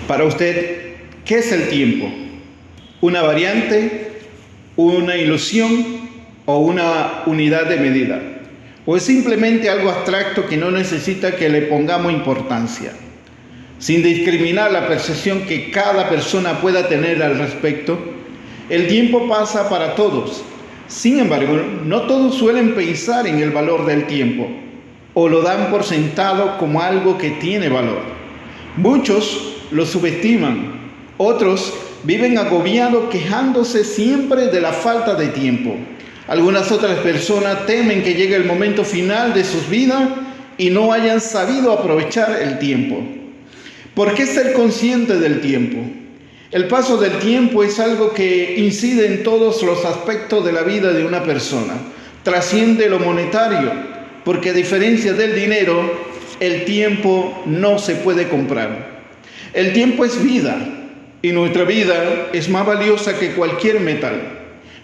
Para usted, ¿qué es el tiempo? ¿Una variante, una ilusión o una unidad de medida? ¿O es simplemente algo abstracto que no necesita que le pongamos importancia? Sin discriminar la percepción que cada persona pueda tener al respecto, el tiempo pasa para todos. Sin embargo, no todos suelen pensar en el valor del tiempo o lo dan por sentado como algo que tiene valor. Muchos lo subestiman, otros viven agobiados quejándose siempre de la falta de tiempo. Algunas otras personas temen que llegue el momento final de sus vidas y no hayan sabido aprovechar el tiempo. ¿Por qué ser consciente del tiempo? El paso del tiempo es algo que incide en todos los aspectos de la vida de una persona. Trasciende lo monetario, porque a diferencia del dinero, el tiempo no se puede comprar. El tiempo es vida y nuestra vida es más valiosa que cualquier metal.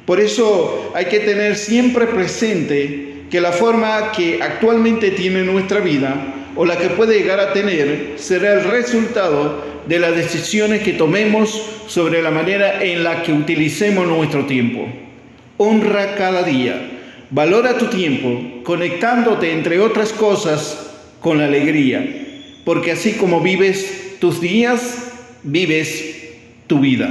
Por eso hay que tener siempre presente que la forma que actualmente tiene nuestra vida o la que puede llegar a tener será el resultado de las decisiones que tomemos sobre la manera en la que utilicemos nuestro tiempo. Honra cada día, valora tu tiempo, conectándote entre otras cosas con la alegría, porque así como vives tus días, vives tu vida.